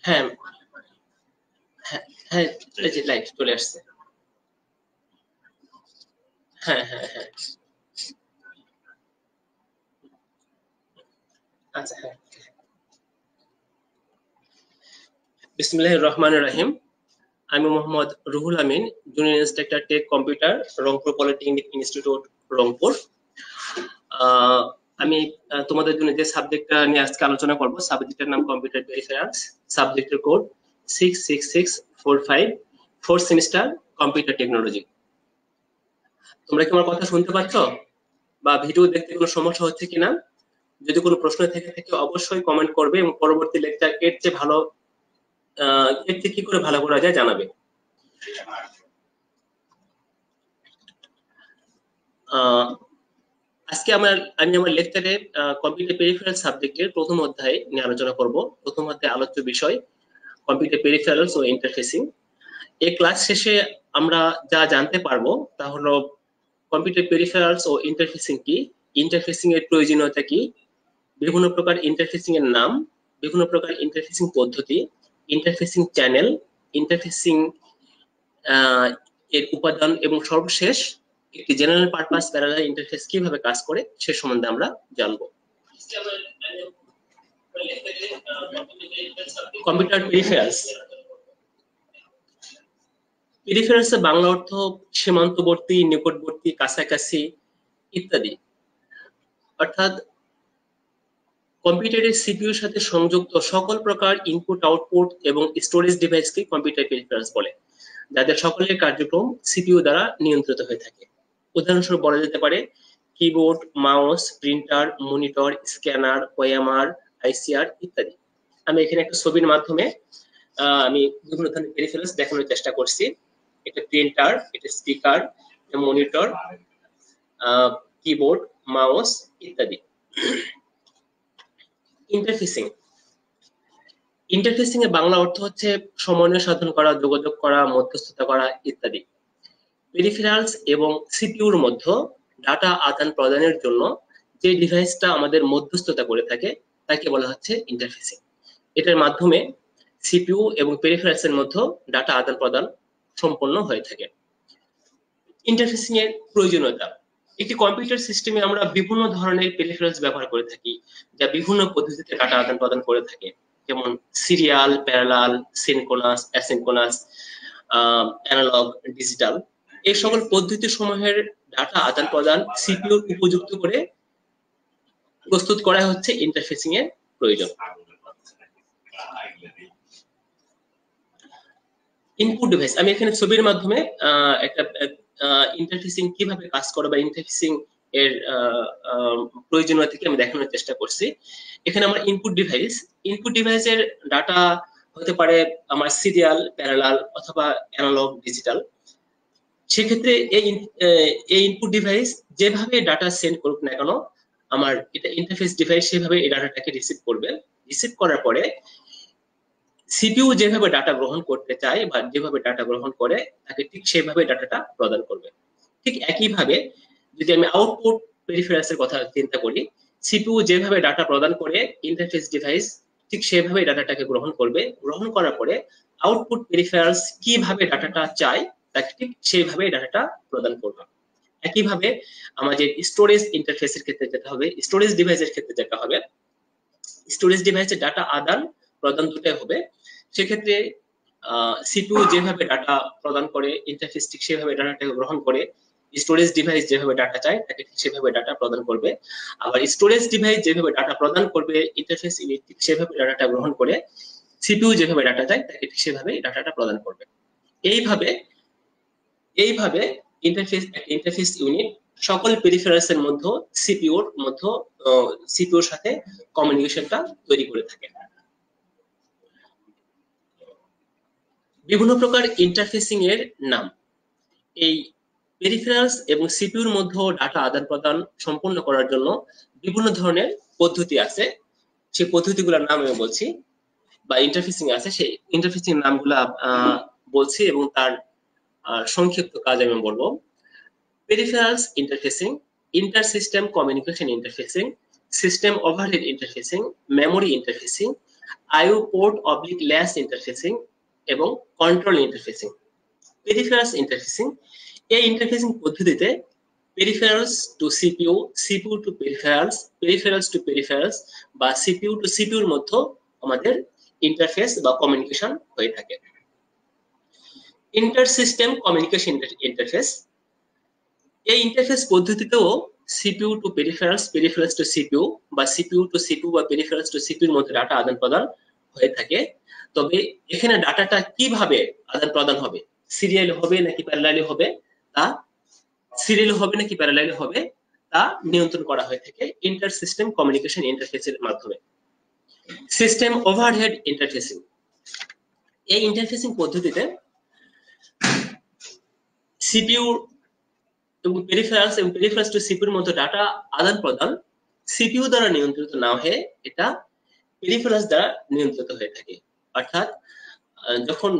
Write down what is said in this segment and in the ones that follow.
হ্যাঁ হ্যাঁ হ্যাঁ, এই যে লাইট চলে আসছে। হ্যাঁ হ্যাঁ হ্যাঁ, আচ্ছা হ্যাঁ। বিসমিল্লাহির রহমানির রহিম। আমি Mohammad Ruhul Amin, junior instructor tech computer, Rangpur polytechnic institute, Rangpur. আহ, আমি তোমাদের জন্য যে সাবজেক্টটা নিয়ে আজকে আলোচনা করব, সাবজেক্টের নাম কম্পিউটার পেরিফেরালস, সাবজেক্টের code 66645, fourth semester, computer technology. তোমরা কি আমার কথা শুনতে পাচ্ছ বা ভিডিও দেখতে কোনো সমস্যা হচ্ছে কিনা? যদি কোনো প্রশ্ন থেকে থাকে অবশ্যই কমেন্ট করবে এবং পরবর্তী লেকচার এর চেয়ে ভালো, এর চেয়ে কি করে ভালো করা যায় জানাবে। আহ, আজকে আমি আমার লেকচারে কম্পিউটার পেরিফেরাল সাবজেক্টের প্রথম অধ্যায় নিয়ে আলোচনা করব। প্রথম অধ্যায় আলোচ্য বিষয় কম্পিউটার পেরিফেরালস ও ইন্টারফেসিং। এই ক্লাস শেষে আমরা যা জানতে পারবো তা হলো কম্পিউটার পেরিফেরালস ও ইন্টারফেসিং কি, ইন্টারফেসিং এর প্রয়োজনীয়তা কি, বিভিন্ন প্রকার ইন্টারফেসিং এর নাম, বিভিন্ন প্রকার ইন্টারফেসিং পদ্ধতি, ইন্টারফেসিং চ্যানেল, ইন্টারফেসিং এর উপাদান এবং সর্বশেষ একটি জেনারেল পারপাস প্যারালাল ইন্টারফেস কিভাবে কাজ করে সে সম্বন্ধে আমরা জানবো। কম্পিউটার পেরিফেরালস, পেরিফেরালস এর বাংলা অর্থ সীমান্তবর্তী, নিকটবর্তী, কাছাকাছি ইত্যাদি। অর্থাৎ কম্পিউটারের সিপিইউর সাথে সংযুক্ত সকল প্রকার ইনপুট, আউটপুট এবং স্টোরেজ ডিভাইসকে কম্পিউটার পেরিফেরালস বলে, যাদের সকলের কার্যক্রম সিপিইউ দ্বারা নিয়ন্ত্রিত হয়ে থাকে। উদাহরণস্বরূপ বলা যেতে পারে keyboard, mouse, printer, monitor, scanner, OMR, ICR ইত্যাদি। আমি এখানে একটা ছবির মাধ্যমে আমি বিভিন্ন ধরনের পেরিফেরালস দেখানোর চেষ্টা করছি। এটা প্রিন্টার, এটা স্পিকার, মনিটর, কিবোর্ড, মাউস ইত্যাদি। ইন্টারফেসিং, ইন্টারফেসিং এর বাংলা অর্থ হচ্ছে সমন্বয় সাধন করা, যোগাযোগ করা, মধ্যস্থতা করা ইত্যাদি। পেরিফেরালস এবং সিপিইউর মধ্যে ডাটা আদান প্রদানের জন্য যে ডিভাইসটা আমাদের মধ্যস্থতা করে থাকে তাকে বলা হচ্ছে ইন্টারফেসিং। এটার মাধ্যমে সিপিইউ এবং পেরিফেরালস এর মধ্যে ডাটা আদান প্রদান সম্পন্ন হয়ে থাকে। ইন্টারফেসিং এর প্রয়োজনীয়তা, একটি কম্পিউটার সিস্টেমে আমরা বিভিন্ন ধরনের পেরিফেরালস ব্যবহার করে থাকি যা বিভিন্ন পদ্ধতিতে ডাটা আদান প্রদান করে থাকে, যেমন serial, parallel, synchronous, asynchronous, analog, digital. এই সকল পদ্ধতি সমূহের ডাটা আদান প্রদান সিপিইউ উপযুক্ত করে প্রস্তুত করা হচ্ছে ইন্টারফেসিং এর প্রয়োজন। ইনপুট ডিভাইস, আমি এখানে ছবির মাধ্যমে একটা ইন্টারফেসিং কিভাবে কাজ করে বা ইন্টারফেসিং এর প্রয়োজনীয়তা আমি দেখানোর চেষ্টা করছি। এখানে আমার ইনপুট ডিভাইস, ইনপুট ডিভাইসের ডাটা হতে পারে আমার সিরিয়াল, প্যারালাল অথবা অ্যানালগ, ডিজিটাল। সেক্ষেত্রে এই ইনপুট ডিভাইস যেভাবে ডাটা সেন্ড করুক না কেন, আমার এটা ইন্টারফেস ডিভাইস সেভাবে এই ডাটাটাকে রিসিভ করবে। রিসিভ করার পরে সিপিইউ যেভাবে ডাটা গ্রহণ করতে চায় বা যেভাবে ডাটা গ্রহণ করে তাকে ঠিক সেভাবে ডাটাটা প্রদান করবে। ঠিক একইভাবে যদি আমি আউটপুট পেরিফেরালস এর কথা চিন্তা করি, সিপিইউ যেভাবে ডাটা প্রদান করে ইন্টারফেস ডিভাইস ঠিক সেভাবে ডাটাটাকে গ্রহণ করবে। গ্রহণ করার পরে আউটপুট পেরিফেরালস কিভাবে ডাটাটা চায় তাকে ঠিক সেইভাবে ডাটাটা প্রদান করবে। একইভাবে আমাদের স্টোরেজ ইন্টারফেসের ক্ষেত্রে যেটা হবে, স্টোরেজ ডিভাইসের ক্ষেত্রে যেটা হবে, স্টোরেজ ডিভাইসের ডাটা আদান প্রদান দুটাই হবে। সেক্ষেত্রে সিপিইউ যেভাবে ডাটা প্রদান করে ইন্টারফেস ঠিক সেভাবে ডাটাটাকে গ্রহণ করে। স্টোরেজ ডিভাইস যেভাবে ডাটা চায় তাকে ঠিক সেভাবে ডাটা প্রদান করবে। আবার স্টোরেজ ডিভাইস যেভাবে ডাটা প্রদান করবে ইন্টারফেস ইউনিট ঠিক সেভাবে ডাটাটা গ্রহণ করে। সিপিইউ যেভাবে ডাটা চায় তাকে ঠিক সেভাবে ডাটাটা প্রদান করবে। এইভাবে এইভাবে ইন্টারফেস ইউনিট সকল পেরিফেরালস এর মধ্যে সিপিইউর সাথে কমিউনিকেশনটা তৈরি করে থাকে। বিভিন্ন প্রকার ইন্টারফেসিং এর নাম, এই পেরিফেরালস এবং সিপিইউর মধ্যে ডাটা আদান প্রদান সম্পন্ন করার জন্য বিভিন্ন ধরনের পদ্ধতি আছে। সেই পদ্ধতিগুলোর নাম আমি বলছি, বা ইন্টারফেসিং আছে সেই ইন্টারফেসিং নামগুলা বলছি এবং তার সংক্ষিপ্ত কাজ আমি বলবো। Peripherals interfacing, inter system communication interfacing, system overhead interfacing, memory interfacing, IO port oblique less interfacing এবং কন্ট্রোল ইন্টারফেসিং। পেরিফেরালস ইন্টারফেসিং, এই ইন্টারফেসিং পদ্ধতিতে peripherals to CPU, CPU to peripherals, peripherals to peripherals বা সিপিইউ টু সিপিইউর মধ্যে আমাদের interface বা communication হয়ে থাকে। ইন্টার সিস্টেম কমিউনিকেশন ইন্টারফেস, এই ইন্টারফেস পদ্ধতিতেও CPU to peripherals, peripherals to CPU বা সিপিইউ টু সিপিইউ বা পেরিফেরালস টু সিপিইউর মধ্যে ডাটা আদান প্রদান হয়ে থাকে। তবে এখানে ডাটাটা কিভাবে আদান প্রদান হবে, সিরিয়াল হবে নাকি প্যারালালি হবে, তা সিরিয়াল হবে নাকি প্যারালালি হবে তা নিয়ন্ত্রণ করা হয়ে থাকে ইন্টার সিস্টেম কমিউনিকেশন ইন্টারফেসের মাধ্যমে। সিস্টেম ওভারহেড ইন্টারফেসিং, এই ইন্টারফেসিং পদ্ধতিতে সিপিইউ এবং পেরিফেরালস টু সিপিইউর মধ্যে ডাটা আদান প্রদান সিপিইউ দ্বারা নিয়ন্ত্রিত না হয়ে এটা পেরিফেরালস দ্বারা নিয়ন্ত্রিত হয়ে থাকে। অর্থাৎ যখন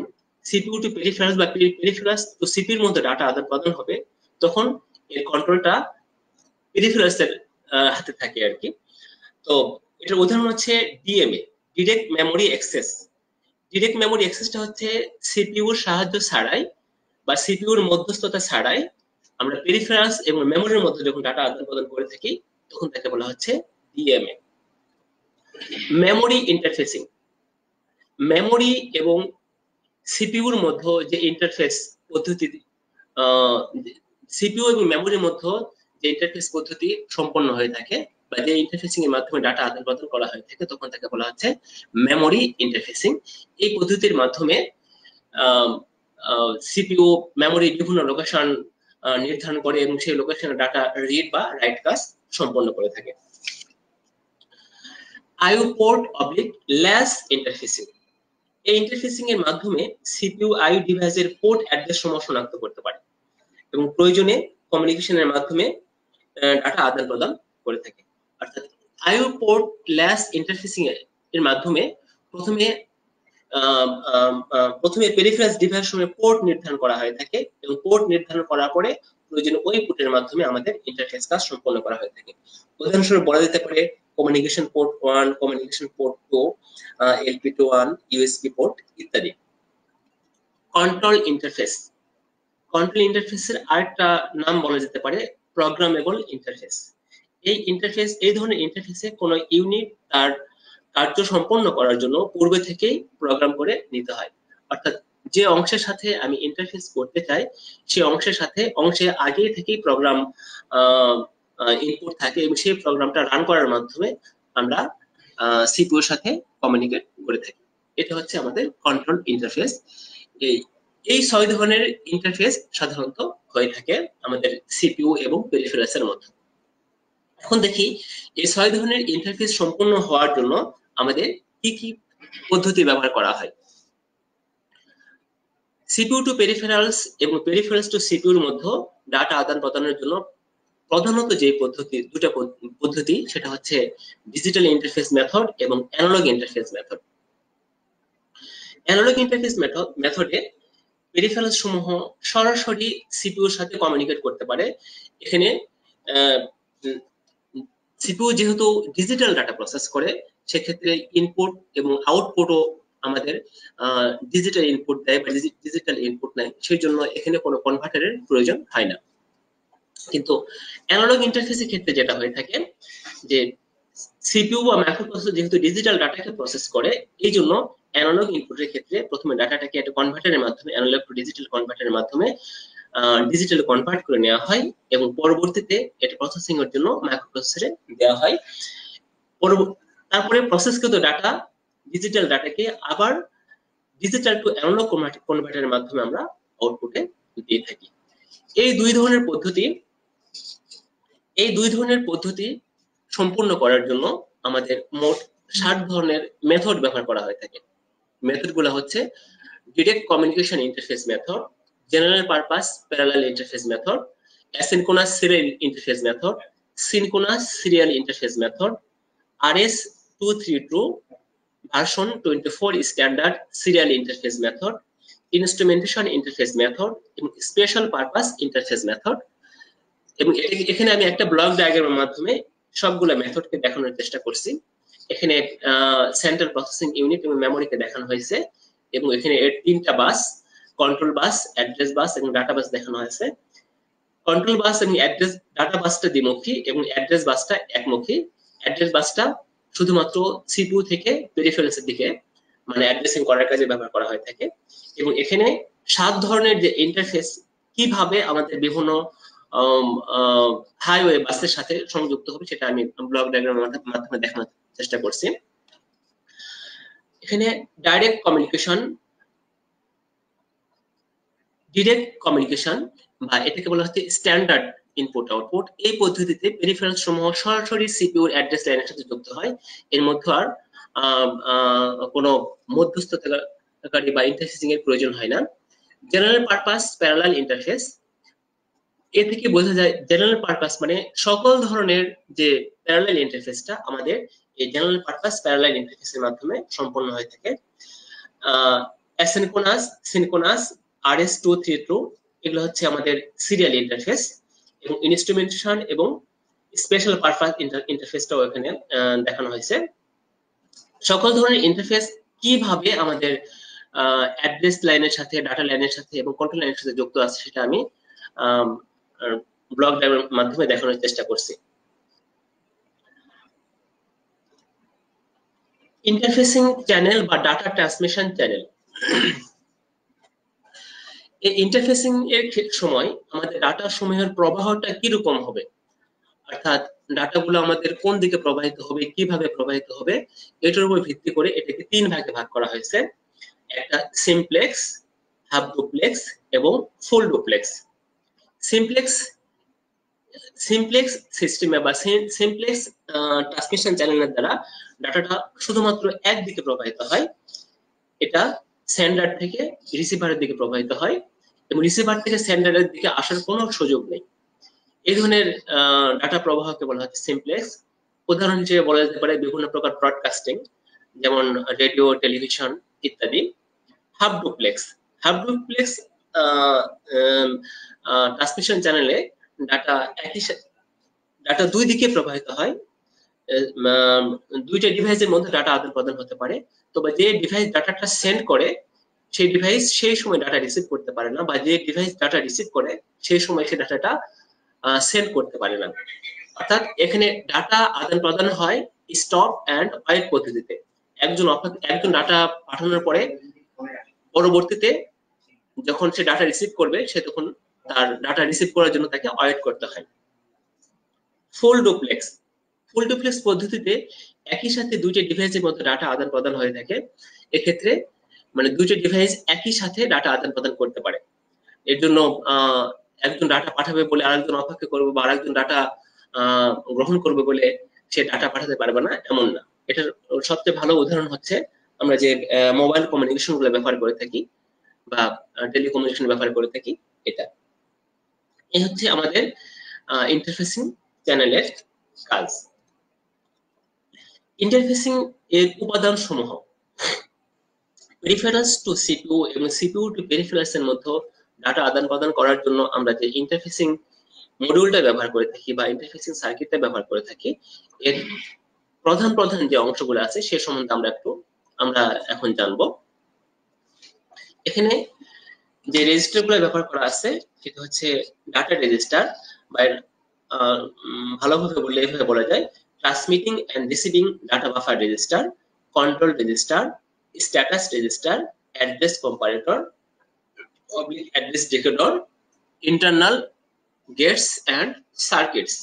সিপিইউ টু পেরিফেরালস বা পেরিফেরালস টু সিপিইউর মধ্যে ডাটা আদান প্রদান হবে তখন এর কন্ট্রোলটা পেরিফেরালস এর হাতে থাকে আর কি। তো এটার উদাহরণ হচ্ছে DMA, direct memory access. Direct memory অ্যাক্সেসটা হচ্ছে সিপিইউর সাহায্য ছাড়াই বা সিপিইউর মধ্যস্থতা ছাড়াই আমরা পেরিফেরালস এবং মেমোরির মধ্যে যখন ডাটা আদান প্রদান করে থাকি তখন তাকে বলা হচ্ছে ডিএমএ। মেমোরি ইন্টারফেসিং, মেমোরি এবং সিপিইউর মধ্যে যে ইন্টারফেস পদ্ধতি, সিপিইউ এবং মেমোরির মধ্যে যে ইন্টারফেস পদ্ধতি সম্পন্ন হয়ে থাকে বা যে ইন্টারফেসিং এর মাধ্যমে ডাটা আদান প্রদান করা হয়ে থাকে তখন তাকে বলা হচ্ছে মেমোরি ইন্টারফেসিং। এই পদ্ধতির মাধ্যমে সিপিইউ মেমোরি বিভিন্ন লোকেশন নির্ধারণ করে এবং সেই লোকেশনে ডাটা রিড বা রাইট কাজ সম্পন্ন করে থাকে। আইও পোর্ট অবলিক ল্যাস ইন্টারফেসিং, এই ইন্টারফেসিং এর মাধ্যমে সিপিইউ আইও ডিভাইসের পোর্ট অ্যাড্রেস সমূহ শনাক্ত করতে পারে এবং প্রয়োজনে কমিউনিকেশনের মাধ্যমে ডাটা আদান প্রদান করে থাকে। অর্থাৎ আইও পোর্ট ল্যাস ইন্টারফেসিং এর মাধ্যমে প্রথমে পেরিফেরালস ডিভাইস সমূহে পোর্ট নির্ধারণ করা হয়ে থাকে এবং পোর্ট নির্ধারণ করার পরে প্রয়োজনে ওই পোর্টের মাধ্যমে আমাদের ইন্টারফেস কাজ সম্পন্ন করা হয়ে থাকে। উদাহরণস্বরূপ বলা যেতে পারে communication port 1, communication port 2, LP21, USB port ইত্যাদি। কন্ট্রোল ইন্টারফেস, কন্ট্রোল ইন্টারফেসের আরেকটা নাম বলা যেতে পারে প্রোগ্রামেবল ইন্টারফেস। এই ধরনের ইন্টারফেসে কোনো ইউনিট তার কার্য সম্পন্ন করার জন্য পূর্বে থেকেই প্রোগ্রাম করে নিতে হয়। অর্থাৎ যে অংশের সাথে আমি ইন্টারফেস করতে চাই সেই অংশে আগে থেকেই প্রোগ্রাম ইনপুট থাকে এবং সেই প্রোগ্রামটা রান করার মাধ্যমে আমরা সিপিইউর সাথে কমিউনিকেট করে থাকি। এটা হচ্ছে আমাদের কন্ট্রোল ইন্টারফেস। এই 6 ধরনের ইন্টারফেস সাধারণত হয়ে থাকে আমাদের সিপিইউ এবং পেরিফেরালস এর মধ্যে। এখন দেখি এই 6 ধরনের ইন্টারফেস সম্পূর্ণ হওয়ার জন্য আমাদের কি কি পদ্ধতি ব্যবহার করা হয়। সিপিইউ টু পেরিফেরালস এবং পেরিফেরালস টু সিপিইউর মধ্যে ডাটা আদান প্রদানের জন্য প্রধানত যে দুটো পদ্ধতি সেটা হচ্ছে ডিজিটাল ইন্টারফেস মেথড এবং analog interface method. Analog interface মেথডে পেরিফেরালস সমূহ সরাসরি সিপিইউর সাথে কমিউনিকেট করতে পারে। এখানে সিপিইউ যেহেতু ডিজিটাল ডাটা প্রসেস করে সেক্ষেত্রে ইনপুট এবং আউটপুটও আমাদের ডিজিটাল ইনপুট দেয় বা ডিজিটাল ইনপুট নেয়, সেই জন্য এখানে কোনো কনভার্টারের প্রয়োজন হয় না। কিন্তু অ্যানালগ ইন্টারফেসের ক্ষেত্রে যেটা হয়ে থাকে যে সিপিইউ বা মাইক্রোপ্রসেসর যেহেতু ডিজিটাল ডাটাকে প্রসেস করে এই জন্য অ্যানালগ ইনপুটের ক্ষেত্রে প্রথমে ডাটাটাকে একটা কনভার্টারের মাধ্যমে অ্যানালগ টু ডিজিটাল কনভার্টারের মাধ্যমে ডিজিটাল কনভার্ট করে নেওয়া হয় এবং পরবর্তীতে এটা প্রসেসিং এর জন্য মাইক্রোপ্রসেসরে দেওয়া হয়। তারপরে প্রসেসকৃত ডাটা ডিজিটাল ডাটাকে আবার ডিজিটাল টু অ্যানালগ কনভার্টারের মাধ্যমে আমরা আউটপুটে দিয়ে থাকি। এই দুই ধরনের পদ্ধতি সম্পূর্ণ করার জন্য আমাদের মোট 7 ধরনের মেথড ব্যবহার করা হয়ে থাকে। মেথডগুলো হচ্ছে direct communication interface method, general purpose parallel interface method, asynchronous serial interface method, synchronous serial interface method, RS-232 version 24 standard serial interface method, instrumentation interface method এবং স্পেশাল পারপাস ইন্টারফেস মেথড। এবং এখানে আমি একটা ব্লক ডায়াগ্রামের মাধ্যমে সবগুলো মেথডকে দেখানোর চেষ্টা করছি। এখানে সেন্ট্রাল প্রসেসিং ইউনিট এবং মেমোরিকে দেখানো হয়েছে, এবং এখানে এর 3টা বাস, কন্ট্রোল বাস, অ্যাড্রেস বাস এবং ডাটা বাস দেখানো হয়েছে। কন্ট্রোল বাস এবং অ্যাড্রেস ডাটা বাসটা দ্বিমুখী এবং অ্যাড্রেস বাসটা একমুখী। অ্যাড্রেস বাসটা শুধুমাত্র সিপিইউ থেকে পেরিফেরালসের দিকে মানে অ্যাড্রেসিং করার কাজে ব্যবহার করা হয়ে থাকে। এবং এখানে 7 ধরনের যে ইন্টারফেস কিভাবে আমাদের বিভিন্ন হাইওয়ে বাসের সাথে সংযুক্ত হবে সেটা আমি ব্লক ডায়াগ্রামের মাধ্যমে দেখানোর চেষ্টা করছি। এখানে ডাইরেক্ট কমিউনিকেশন বা এটাকে বলা হচ্ছে স্ট্যান্ডার্ড ইনপুট আউটপুট। এই পদ্ধতিতে পেরিফেরালস সমূহ সরাসরি সিপিইউর অ্যাড্রেস লাইনের সাথে যুক্ত হয়, এর মধ্যে আর কোনো মধ্যস্থতাকারী বা ইন্টারফেসিং এর প্রয়োজন হয় না। জেনারেল পারপাস প্যারালাল ইন্টারফেস, এ থেকে বোঝা যায় জেনারেল পারপাস মানে সকল ধরনের যে প্যারালাল ইন্টারফেসটা আমাদের এই জেনারেল পারপাস প্যারালাল ইন্টারফেসের মাধ্যমে সম্পন্ন হয়ে থাকে। অ্যাসিনক্রোনাস, সিনক্রোনাস, RS232 এগুলো হচ্ছে আমাদের সিরিয়াল ইন্টারফেস, এবং ইনস্ট্রুমেন্টেশন এবং স্পেশাল পারপাস ইন্টারফেসটাও এখানে দেখানো হয়েছে। সকল ধরনের ইন্টারফেস কিভাবে আমাদের অ্যাড্রেস লাইনের সাথে, ডাটা লাইনের সাথে এবং কন্ট্রোল লাইনের সাথে যুক্ত আছে সেটা আমি ব্লক ডায়াগ্রামের মাধ্যমে দেখানোর চেষ্টা করছি। ইন্টারফেসিং চ্যানেল বা ডাটা ট্রান্সমিশন চ্যানেল, এই ইন্টারফেসিং এর সময় আমাদের ডাটা সমূহের প্রবাহটা কিরকম হবে, অর্থাৎ ডাটাগুলো আমাদের কোন দিকে প্রবাহিত হবে, কিভাবে প্রবাহিত হবে, এটার উপর ভিত্তি করে এটাকে 3 ভাগে ভাগ করা হয়েছে। একটা সিমপ্লেক্স, হাফ ডুপ্লেক্স এবং ফুল ডুপ্লেক্স। সিমপ্লেক্স সিস্টেমে বা সিমপ্লেক্স ট্রান্সমিশন চ্যানেলের দ্বারা ডাটাটা শুধুমাত্র একদিকে প্রবাহিত হয়, এটা সেন্ডার থেকে রিসিভারের দিকে প্রবাহিত হয় এবং রিসিভার থেকে সেন্ডারের দিকে আসার কোনো সুযোগ নেই। এই ধরনের ডাটা প্রবাহকে বলা হচ্ছে সিমপ্লেক্স। উদাহরণ হিসেবে বলা যেতে পারে বিভিন্ন প্রকার ব্রডকাস্টিং, যেমন রেডিও, টেলিভিশন ইত্যাদি। হাফ ডুপ্লেক্স ট্রান্সমিশন চ্যানেলে ডাটা 2 দিকে প্রবাহিত হয়। দুইটা ডিভাইসের মধ্যে ডাটা আদান প্রদান হতে পারে, তবে যে ডিভাইস ডাটাটা সেন্ড করে সেই ডিভাইস সেই সময় ডাটা রিসিভ করতে পারে না, বা যে ডিভাইস ডাটা রিসিভ করে সেই সময় সেই ডাটাটা সেন্ড করতে পারে না। অর্থাৎ এখানে ডাটা আদান প্রদান হয় স্টপ এন্ড ওয়েট পদ্ধতিতে। একজন ডাটা পাঠানোর পরে পরবর্তীতে যখন সে ডাটা রিসিভ করবে সে তখন তার ডাটা রিসিভ করার জন্য তাকে ওয়েট করতে হয়। ফুল ডুপ্লেক্স পদ্ধতিতে একই সাথে দুইটা ডিভাইসের মধ্যে ডাটা আদান প্রদান হয়ে থাকে। এক্ষেত্রে মানে দুইটা ডিভাইস একই সাথে ডাটা আদান প্রদান করতে পারে। এর জন্য একজন ডাটা পাঠাবে বলে আরেকজন অপেক্ষা করবে, বা আরেকজন ডাটা গ্রহণ করবে বলে সে ডাটা পাঠাতে পারবে না, এমন না। এটার সবচেয়ে ভালো উদাহরণ হচ্ছে আমরা যে মোবাইল কমিউনিকেশন গুলো ব্যবহার করে থাকি বা টেলিকমিউনিকেশন ব্যবহার করে থাকি, এটা এই হচ্ছে আমাদের ইন্টারফেসিং চ্যানেলের কাজ। ইন্টারফেসিং এর উপাদান সমূহ পেরিফেরালস টু সিপিইউ এবং সিপিইউ টু পেরিফেরালস এর মধ্যে ডাটা আদান প্রদান করার জন্য আমরা যে ইন্টারফেসিং মডিউলটা ব্যবহার করে থাকি বা ইন্টারফেসিং সার্কিটটা ব্যবহার করে থাকি, এর প্রধান যে অংশগুলো আছে সে সম্বন্ধে আমরা এখন জানবো। এখানে যে রেজিস্টারগুলো ব্যবহার করা আছে সেটা হচ্ছে ডাটা রেজিস্টার, বা ভালোভাবে বললে এভাবে বলা যায় transmitting and receiving data buffer register, control register, status register, address comparator, address decoder, internal gates and circuits.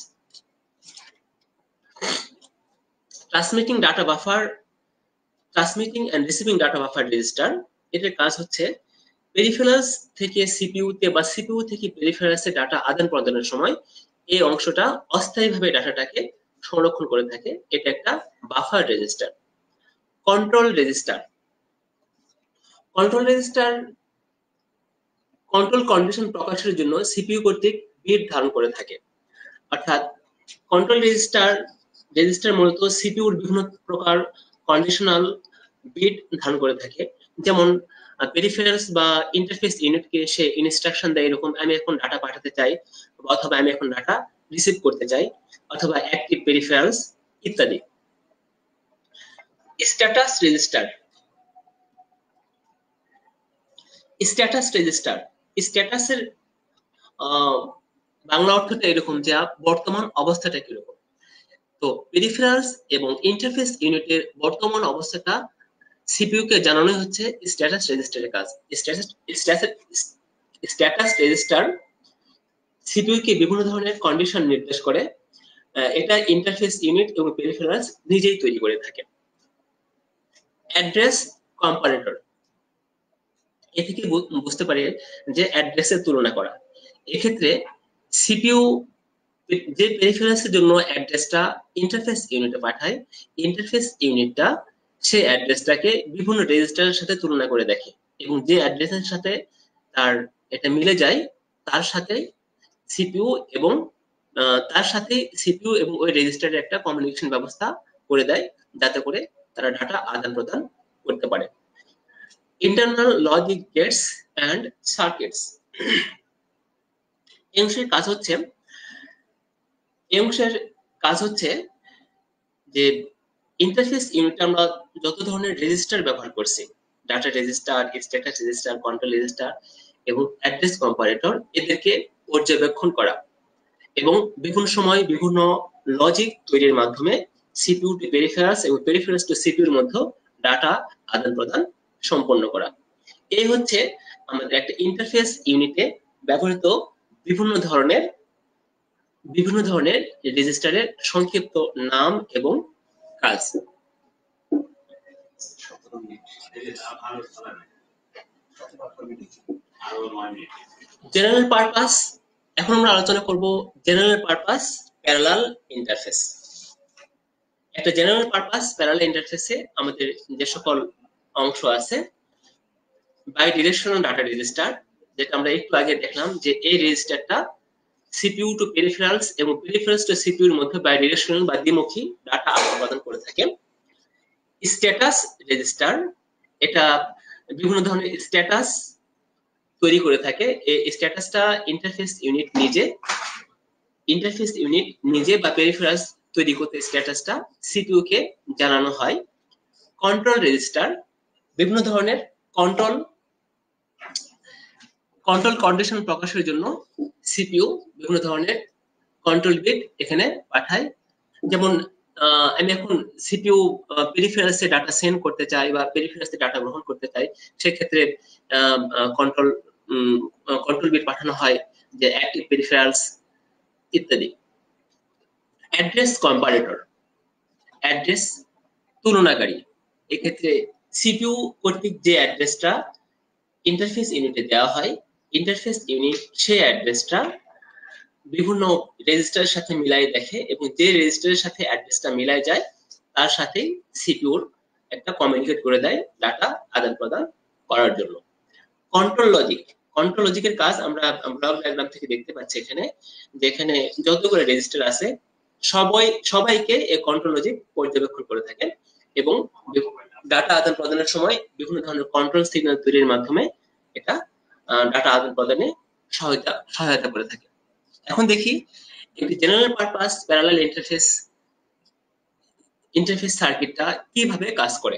Transmitting and receiving data buffer register, এটার কাজ হচ্ছে পেরিফেরালস থেকে সিপিইউতে বা সিপিইউ থেকে পেরিফেরালসে ডাটা আদান প্রদানের সময় এই অংশটা অস্থায়ীভাবে ডাটাটাকে সংরক্ষণ করে থাকে। এটা একটা buffer register. Control register control condition প্রকাশের জন্য সিপিইউ কর্তৃক বিট ধারণ করে থাকে। অর্থাৎ কন্ট্রোল রেজিস্টার মূলত সিপিইউর বিভিন্ন প্রকার কন্ডিশনাল বিট ধারণ করে থাকে। যেমন পেরিফেরালস বা ইন্টারফেস ইউনিটকে সে ইনস্ট্রাকশন দেয় এরকম, আমি এখন ডাটা পাঠাতে চাই, অথবা আমি এখন ডাটা রিসিভ করতে চাই, অথবা অ্যাক্টিভ পেরিফেরালস ইত্যাদি। Status register. স্ট্যাটাস রেজিস্টার, স্ট্যাটাসের বাংলা অর্থটা এরকম যে বর্তমান অবস্থাটা কিরকম। তো পেরিফেরালস এবং ইন্টারফেস ইউনিটের বর্তমান অবস্থাটা সিপিইউ কে জানানো হচ্ছে স্ট্যাটাস রেজিস্টারের কাজ। স্ট্যাটাস রেজিস্টার সিপিইউ কে বিভিন্ন ধরনের কন্ডিশন নির্দেশ করে, এটা ইন্টারফেস ইউনিট এবং পেরিফেরালস নিজেই তৈরি করে থাকে। অ্যাড্রেস কম্পারেটর, এ থেকে বুঝতে পারি যে অ্যাড্রেসের তুলনা করা। এক্ষেত্রে সিপিইউ যে পেরিফেরালসের জন্য অ্যাড্রেসটা ইন্টারফেস ইউনিটে পাঠায়, ইন্টারফেস ইউনিটটা সেই অ্যাড্রেসটাকে বিভিন্ন রেজিস্টারের সাথে তুলনা করে দেখে এবং যে অ্যাড্রেসের সাথে তার এটা মিলে যায় তার সাথে সিপিইউ এবং ওই রেজিস্টারের একটা কমিউনিকেশন ব্যবস্থা করে দেয়, যাতে করে তারা ডাটা আদান প্রদান করতে পারে। Internal logic gates and circuits, এই অংশের কাজ হচ্ছে যে ইন্টারফেস ইউনিটে আমরা যত ধরনের রেজিস্টার ব্যবহার করছি, data register, status register, control register এবং অ্যাড্রেস কম্পারেটর, এদেরকে পর্যবেক্ষণ করা এবং বিভিন্ন সময় বিভিন্ন লজিক তৈরির মাধ্যমে সিপিইউ টু পেরিফেরালস এবং পেরিফেরালস টু সিপিইউর মধ্যে ডাটা আদান প্রদান সম্পন্ন করা। এই হচ্ছে আমাদের একটা ইন্টারফেস ইউনিটে ব্যবহৃত বিভিন্ন ধরনের রেজিস্টারের সংক্ষিপ্ত নাম এবং কাজ। জেনারেল পারপাস, এখন আমরা আলোচনা করব জেনারেল পারপাস প্যারালাল ইন্টারফেস। একটা জেনারেল পারপাস প্যারালাল ইন্টারফেসে আমাদের যে সকল অংশ আছে, বাই ডিরেকশনাল ডাটা রেজিস্টার, যেটা আমরা একটু আগে দেখলাম যে এই রেজিস্টারটা সিপিইউ টু পেরিফেরালস এবং পেরিফেরালস টু সিপিইউর মধ্যে বাই ডিরেকশনাল বা দ্বিমুখী ডাটা আদান প্রদান করে থাকে। স্ট্যাটাস রেজিস্টার, এটা বিভিন্ন ধরনের স্ট্যাটাস তৈরি করে থাকে। এই স্ট্যাটাসটা ইন্টারফেস ইউনিট নিজে বা পেরিফেরালস তৈরি করতে স্ট্যাটাসটা সিপিইউ কে জানানো হয়। কন্ট্রোল রেজিস্টার, বিভিন্ন ধরনের কন্ট্রোল কন্ডিশন প্রকাশের জন্য সিপিইউ বিভিন্ন ধরনের কন্ট্রোল বিট এখানে পাঠায়। যেমন আমি এখন সিপিইউ পেরিফেরালসে ডাটা সেন্ড করতে চাই বা পেরিফেরালসে ডাটা গ্রহণ করতে চাই, সেক্ষেত্রে কন্ট্রোল বিট পাঠানো হয়, যে অ্যাক্টিভ পেরিফেরালস ইত্যাদি। অ্যাড্রেস কম্পারেটর, অ্যাড্রেস তুলনাকারী, এক্ষেত্রে সিপিইউ কর্তৃক যে অ্যাড্রেসটা ইন্টারফেস ইউনিটে দেওয়া হয়, ইন্টারফেস ইউনিট সেই অ্যাড্রেসটা বিভিন্ন রেজিস্টারের সাথে মিলাই দেখে এবং যে রেজিস্টারের সাথে অ্যাড্রেসটা মিলাই যায় তার সাথে সিপিইউর একটা কমিউনিকেট করে দেয় ডাটা আদান প্রদান করার জন্য। কন্ট্রোল লজিকের কাজ আমরা ব্লক ডায়াগ্রাম থেকে দেখতে পাচ্ছি এখানে, যেখানে যতগুলো রেজিস্টার আছে সবাইকে এই কন্ট্রোল লজিক পর্যবেক্ষণ করে থাকে এবং ডাটা আদান প্রদানের সময় বিভিন্ন ধরনের কন্ট্রোল সিগন্যাল তৈরির মাধ্যমে এটা ডাটা আদান প্রদানে সহায়তা করে থাকে। এখন দেখি একটি জেনারেল পারপাস প্যারালাল ইন্টারফেস সার্কিটটা কিভাবে কাজ করে।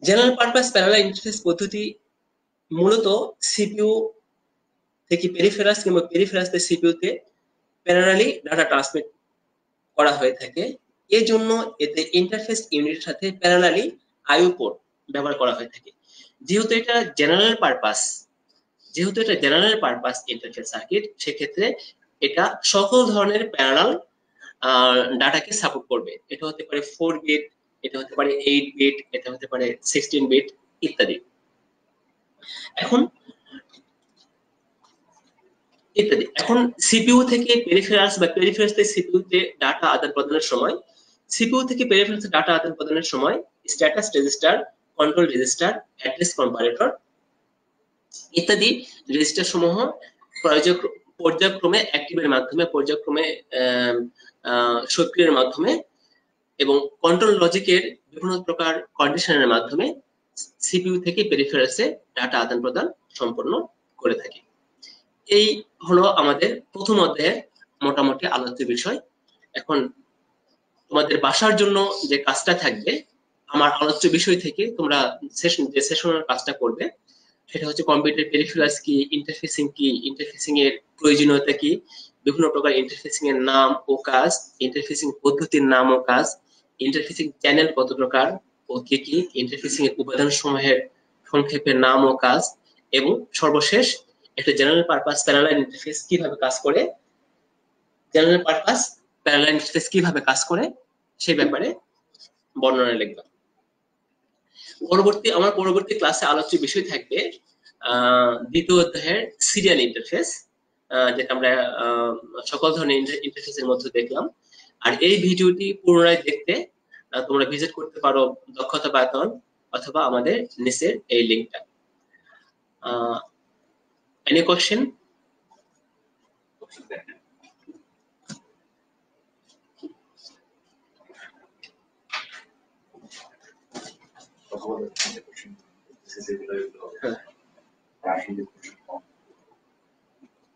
জেনারেল পারপাস প্যারালাল ইন্টারফেস পদ্ধতি মূলত সিপিইউ থেকে পেরিফেরালস কিংবা পেরিফেরালস থেকে সিপিইউ তে প্যারালালি ডাটা ট্রান্সমিট করা হয়ে থাকে। এর জন্য এতে ইন্টারফেস ইউনিটের সাথে প্যারালালি আইও পোর্ট ব্যবহার করা হয়ে থাকে। যেহেতু এটা জেনারেল পারপাস ইন্টারফেস সার্কিট, সেক্ষেত্রে এটা সকল ধরনের প্যারালাল ডাটাকে সাপোর্ট করবে। এটা হতে পারে 4 বিট, এটা হতে পারে 8 বিট, এটা হতে পারে 16 বিট ইত্যাদি। এখন সিপিইউ থেকে পেরিফেরালস বা পেরিফেরালস থেকে সিপিইউ তে ডাটা আদান প্রদানের সময়, সিপিইউ থেকে পেরিফেরালস ডাটা আদান প্রদানের সময় status register, control register, address comparator ইত্যাদি রেজিস্টার সমূহ পর্যায়ক্রমে অ্যাক্টিভের মাধ্যমে, পর্যায়ক্রমে সক্রিয়ের মাধ্যমে এবং কন্ট্রোল লজিকের বিভিন্ন প্রকার কন্ডিশনের মাধ্যমে সিপিইউ থেকে পেরিফেরালসে ডাটা আদান প্রদান সম্পন্ন করে থাকে। এই হলো আমাদের প্রথম অধ্যায়ের মোটামুটি আলোচ্য বিষয়। এখন তোমাদের বাসার জন্য যে কাজটা থাকবে আমার আলোচ্য বিষয় থেকে তোমরা সেশনের কাজটা করবে সেটা হচ্ছে কম্পিউটার পেরিফেরালস কি, ইন্টারফেসিং এর প্রয়োজনীয়তা কি, বিভিন্ন প্রকার ইন্টারফেসিং এর নাম ও কাজ, ইন্টারফেসিং পদ্ধতির নাম ও কাজ, ইন্টারফেসিং চ্যানেল কত প্রকার ও কি কি, ইন্টারফেসিং এর উপাদান সমূহের সংক্ষেপে নাম ও কাজ, এবং সর্বশেষ একটা জেনারেল পারপাস প্যারালাল ইন্টারফেস কিভাবে কাজ করে, জেনারেল পারপাস প্যারালাল ইন্টারফেস কিভাবে কাজ করে সেই ব্যাপারে বর্ণনা লিখবা। আমার পরবর্তী ক্লাসে আলোচ্য বিষয় থাকবে দ্বিতীয় অধ্যায়ের সিরিয়াল ইন্টারফেস, যেটা আমরা সকল ধরনের ইন্টারফেসের মধ্যে দেখলাম। আর এই ভিডিওটি পুনরায় দেখতে তোমরা ভিজিট করতে পারো দক্ষতা বাতায়ন অথবা আমাদের নিচের এই লিঙ্কটা। Any question? This is a